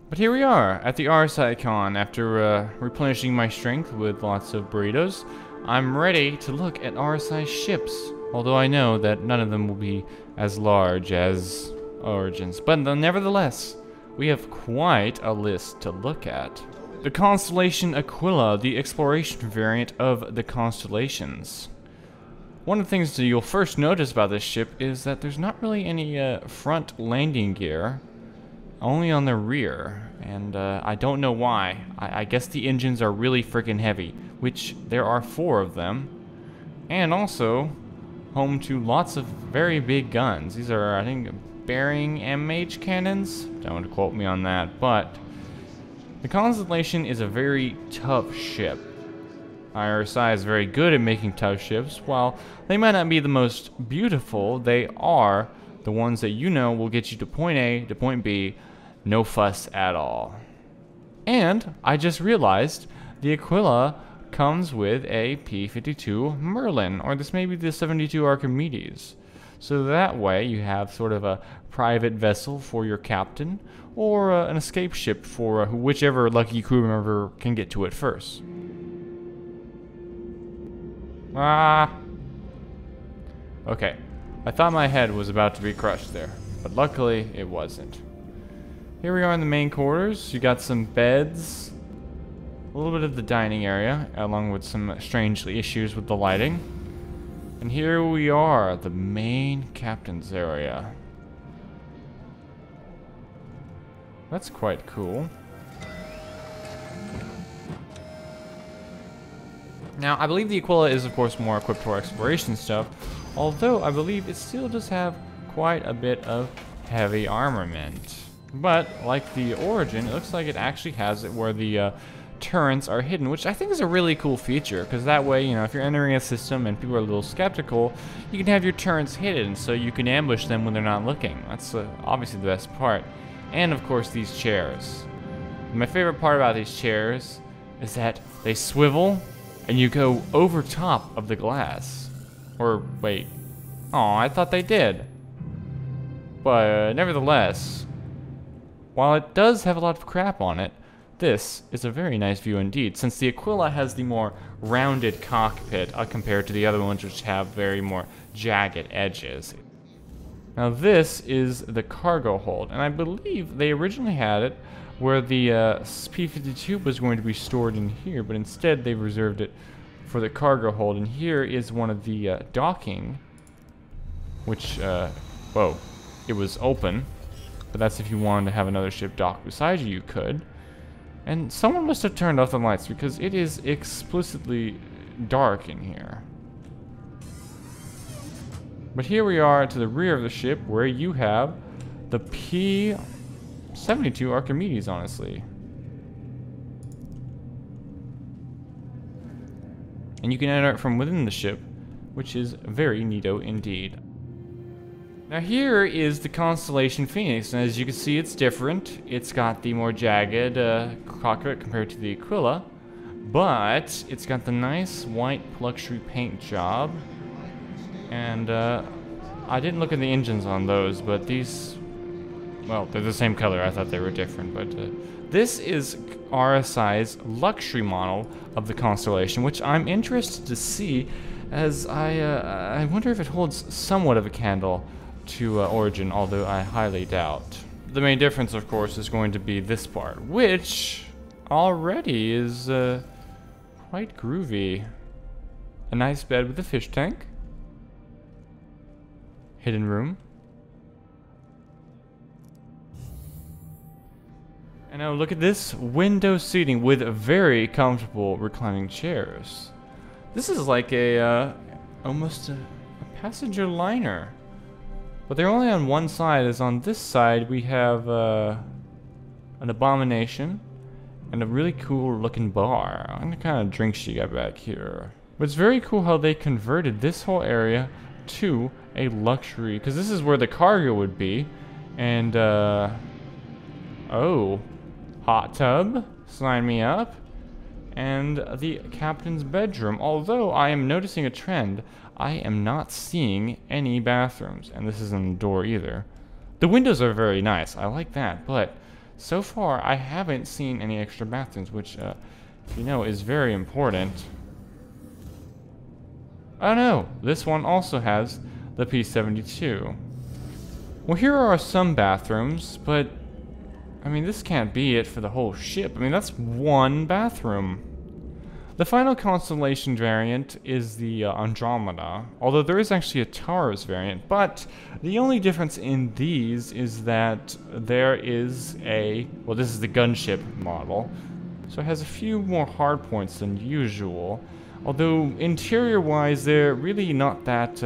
But here we are at the RSI con after replenishing my strength with lots of burritos. I'm ready to look at RSI ships, although I know that none of them will be as large as Origins. But nevertheless, we have quite a list to look at. The Constellation Aquila, the exploration variant of the Constellations. One of the things that you'll first notice about this ship is that there's not really any front landing gear, only on the rear, and I don't know why. I guess the engines are really freaking heavy, which there are 4 of them, and also home to lots of very big guns. These are, I think, bearing MH cannons. Don't quote me on that, but the Constellation is a very tough ship. RSI is very good at making tough ships. While they might not be the most beautiful, they are the ones that you know will get you to point A to point B, no fuss at all. And I just realized the Aquila comes with a P-52 Merlin, or this may be the 72 Archimedes. So that way you have sort of a private vessel for your captain, or an escape ship for whichever lucky crew member can get to it first. Okay, I thought my head was about to be crushed there, but luckily it wasn't. Here we are in the main quarters. You got some beds, a little bit of the dining area, along with some strangely issues with the lighting. And here we are, the main captain's area. That's quite cool. Now, I believe the Aquila is, of course, more equipped for exploration stuff, although I believe it still does have quite a bit of heavy armament. But, like the Origin, it looks like it actually has it where the turrets are hidden, which I think is a really cool feature, because that way, you know, if you're entering a system and people are a little skeptical, you can have your turrets hidden so you can ambush them when they're not looking. That's obviously the best part. And, of course, these chairs. My favorite part about these chairs is that they swivel and you go over top of the glass. Or, wait. Oh, I thought they did. But, nevertheless, while it does have a lot of crap on it, this is a very nice view indeed, since the Aquila has the more rounded cockpit compared to the other ones which have very more jagged edges. Now this is the cargo hold, and I believe they originally had it where the P-52 was going to be stored in here, but instead they reserved it for the cargo hold, and here is one of the docking, which, whoa, it was open, but that's if you wanted to have another ship docked beside you, you could. And someone must have turned off the lights because it is explicitly dark in here. But here we are to the rear of the ship where you have the P-72 Archimedes, honestly. And you can enter it from within the ship, which is very neato indeed. Now here is the Constellation Phoenix, and as you can see it's different. It's got the more jagged cockpit compared to the Aquila, but it's got the nice white luxury paint job. And I didn't look at the engines on those, but these, well, they're the same color. I thought they were different, but this is RSI's luxury model of the Constellation, which I'm interested to see, as I wonder if it holds somewhat of a candle to Origin, although I highly doubt. The main difference, of course, is going to be this part, which already is quite groovy. A nice bed with a fish tank. Hidden room. And now look at this window seating with very comfortable reclining chairs. This is like a almost a passenger liner. But they're only on one side, as on this side we have an Abomination and a really cool looking bar. I wonder what kind of drinks you got back here. But it's very cool how they converted this whole area to a luxury, because this is where the cargo would be. And oh, hot tub, sign me up. And the captain's bedroom, although I am noticing a trend. I am not seeing any bathrooms, and this isn't a door either. The windows are very nice, I like that, but so far I haven't seen any extra bathrooms, which, you know, is very important. Oh no, this one also has the P-72. Well, here are some bathrooms, but I mean, this can't be it for the whole ship. I mean, that's one bathroom. The final Constellation variant is the Andromeda, although there is actually a Taurus variant, but the only difference in these is that there is a, well, this is the gunship model, so it has a few more hardpoints than usual, although interior-wise they're really not that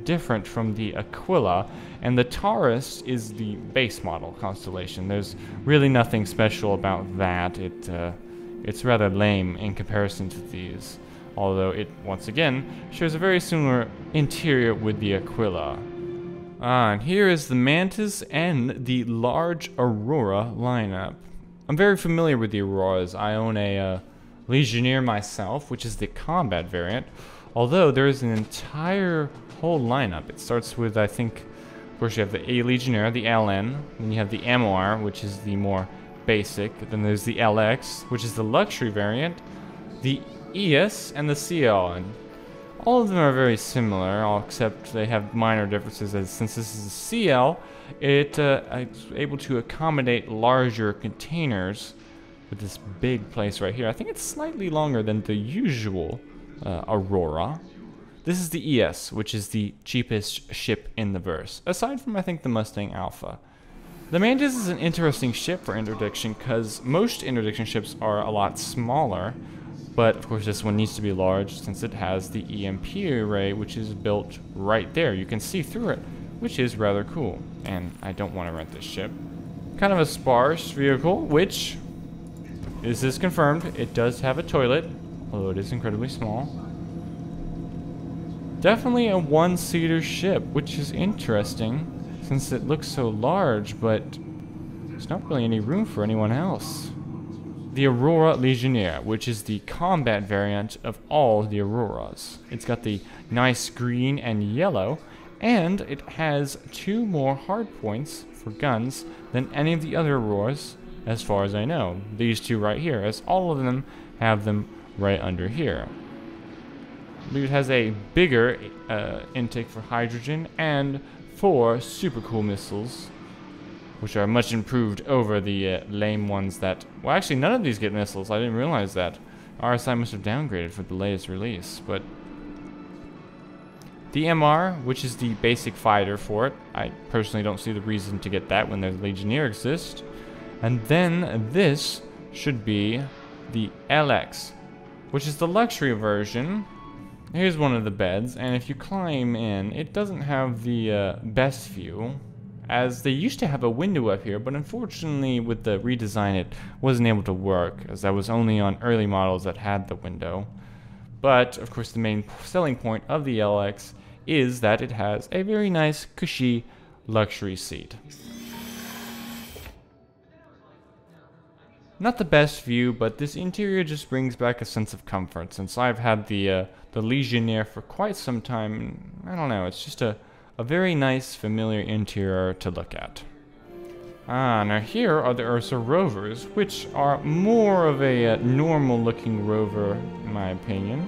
different from the Aquila, and the Taurus is the base model Constellation. There's really nothing special about that. It's rather lame in comparison to these, although it, once again, shares a very similar interior with the Aquila. And here is the Mantis and the large Aurora lineup. I'm very familiar with the Auroras. I own a Legionnaire myself, which is the combat variant, although there is an entire whole lineup. It starts with, I think, of course you have the A Legionnaire, the LN, then you have the MOR, which is the more basic, then there's the LX, which is the luxury variant, the ES, and the CL, and all of them are very similar, all except they have minor differences, as since this is a CL, it's able to accommodate larger containers with this big place right here. I think it's slightly longer than the usual Aurora. This is the ES, which is the cheapest ship in the verse, aside from, I think, the Mustang Alpha. The Mantis is an interesting ship for interdiction because most interdiction ships are a lot smaller, but of course this one needs to be large since it has the EMP array, which is built right there. You can see through it, which is rather cool, and I don't want to rent this ship. Kind of a sparse vehicle, which is confirmed. It does have a toilet, although it is incredibly small. Definitely a one-seater ship, which is interesting since it looks so large, but there's not really any room for anyone else. The Aurora Legionnaire, which is the combat variant of all the Auroras. It's got the nice green and yellow, and it has 2 more hardpoints for guns than any of the other Auroras, as far as I know. These 2 right here, as all of them have them right under here. It has a bigger intake for hydrogen and 4 super cool missiles, which are much improved over the lame ones that... Well, actually, none of these get missiles. I didn't realize that. RSI must have downgraded for the latest release, but... The MR, which is the basic fighter for it. I personally don't see the reason to get that when the Legionnaire exists. And then this should be the LX, which is the luxury version. Here's one of the beds, and if you climb in, it doesn't have the best view, as they used to have a window up here, but unfortunately with the redesign it wasn't able to work, as that was only on early models that had the window. But, of course, the main selling point of the LX is that it has a very nice, cushy, luxury seat. Not the best view, but this interior just brings back a sense of comfort, since I've had the Legionnaire for quite some time. I don't know, it's just a very nice, familiar interior to look at. Now here are the Ursa rovers, which are more of a normal-looking rover, in my opinion.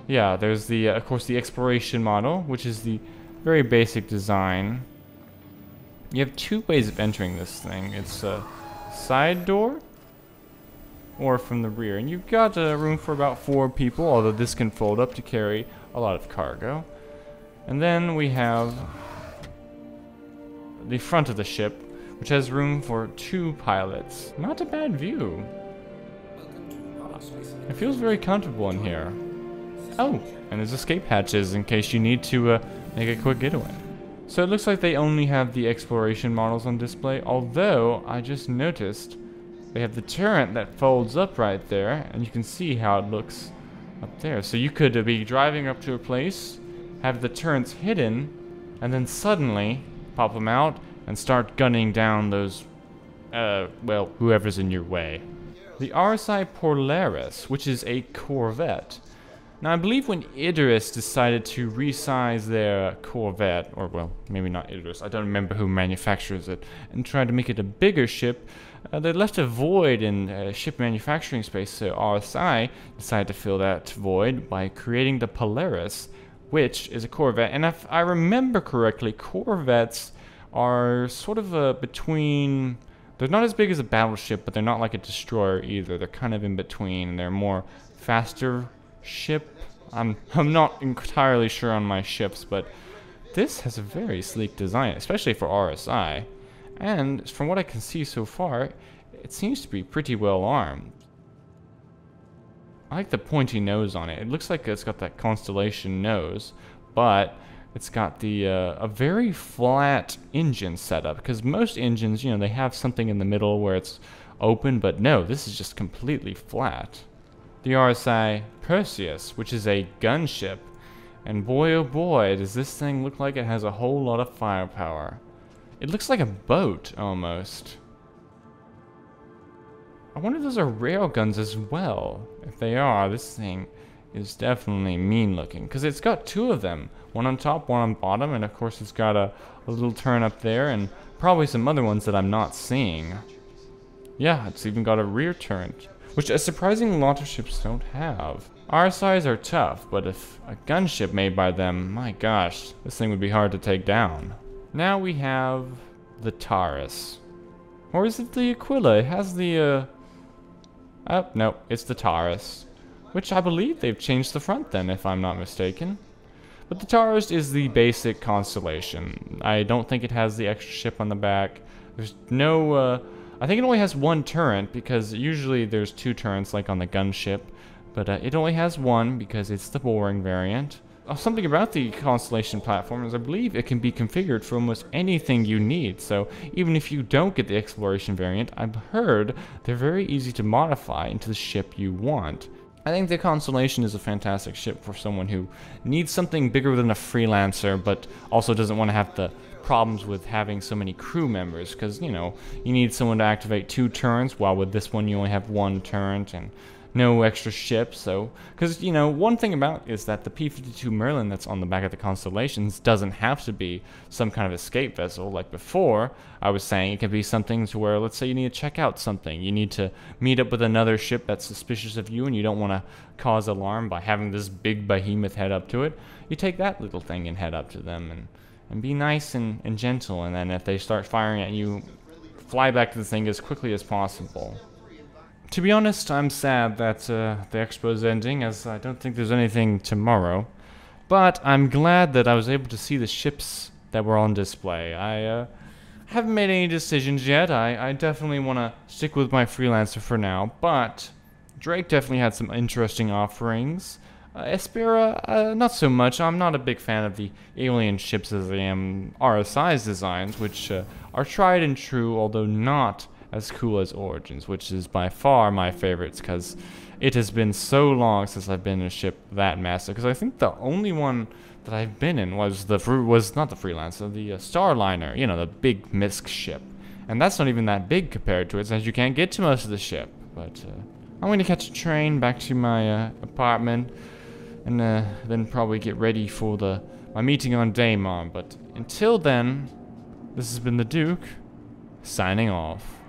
Yeah, there's the, of course, the exploration model, which is the very basic design. You have 2 ways of entering this thing. It's a side door, or from the rear, and you've got room for about 4 people, although this can fold up to carry a lot of cargo. And then we have the front of the ship, which has room for 2 pilots. Not a bad view. It feels very comfortable in here. Oh, and there's escape hatches in case you need to make a quick getaway. So it looks like they only have the exploration models on display, although I just noticed they have the turret that folds up right there, and you can see how it looks up there. So you could be driving up to a place, have the turrets hidden, and then suddenly pop them out and start gunning down those, well, whoever's in your way. The RSI Polaris, which is a corvette. Now, I believe when Idris decided to resize their Corvette, or well, maybe not Idris, I don't remember who manufactures it, and tried to make it a bigger ship, they left a void in ship manufacturing space, so RSI decided to fill that void by creating the Polaris, which is a Corvette. And if I remember correctly, Corvettes are sort of between... They're not as big as a battleship, but they're not like a destroyer either. They're kind of in between. They're more faster ship. I'm not entirely sure on my ships, but this has a very sleek design, especially for RSI. And from what I can see so far, it seems to be pretty well armed. I like the pointy nose on it. It looks like it's got that Constellation nose, but it's got the a very flat engine setup, because most engines, you know, they have something in the middle where it's open, but no, this is just completely flat. The RSI Perseus, which is a gunship, and boy oh boy, does this thing look like it has a whole lot of firepower. It looks like a boat, almost. I wonder if those are railguns as well. If they are, this thing is definitely mean looking, because it's got two of them. One on top, one on bottom, and of course it's got a little turn up there, and probably some other ones that I'm not seeing. Yeah, it's even got a rear turret, which a surprising lot of ships don't have. RSIs are tough, but if a gunship made by them, my gosh, this thing would be hard to take down. Now we have the Taurus. Or is it the Aquila? It has the, oh, no, it's the Taurus. Which I believe they've changed the front then, if I'm not mistaken. But the Taurus is the basic Constellation. I don't think it has the extra ship on the back. There's no, I think it only has one turret, because usually there's two turrets like on the gunship. But it only has one because it's the boring variant. Something about the Constellation platform is I believe it can be configured for almost anything you need. So even if you don't get the exploration variant, I've heard they're very easy to modify into the ship you want. I think the Constellation is a fantastic ship for someone who needs something bigger than a freelancer, but also doesn't want to have the problems with having so many crew members, because, you know, you need someone to activate 2 turrets, while with this one you only have 1 turret, and no extra ships. So, because, you know, one thing about is that the P-52 Merlin that's on the back of the Constellations doesn't have to be some kind of escape vessel. Like before, I was saying it could be something to where, let's say you need to check out something. You need to meet up with another ship that's suspicious of you and you don't want to cause alarm by having this big behemoth head up to it. You take that little thing and head up to them and be nice and gentle. And then if they start firing at you, fly back to the thing as quickly as possible. To be honest, I'm sad that the Expo is ending, as I don't think there's anything tomorrow. But I'm glad that I was able to see the ships that were on display. I haven't made any decisions yet. I definitely want to stick with my freelancer for now, but Drake definitely had some interesting offerings. Espera, not so much. I'm not a big fan of the alien ships as I am RSI's designs, which are tried and true, although not as cool as Origins, which is by far my favorites, because it has been so long since I've been in a ship that massive. Because I think the only one that I've been in was not the Freelancer, the Starliner, you know, the big MISC ship, and that's not even that big compared to it, since you can't get to most of the ship. But I'm going to catch a train back to my apartment, and then probably get ready for my meeting on Daemon. But until then, this has been the Duke, signing off.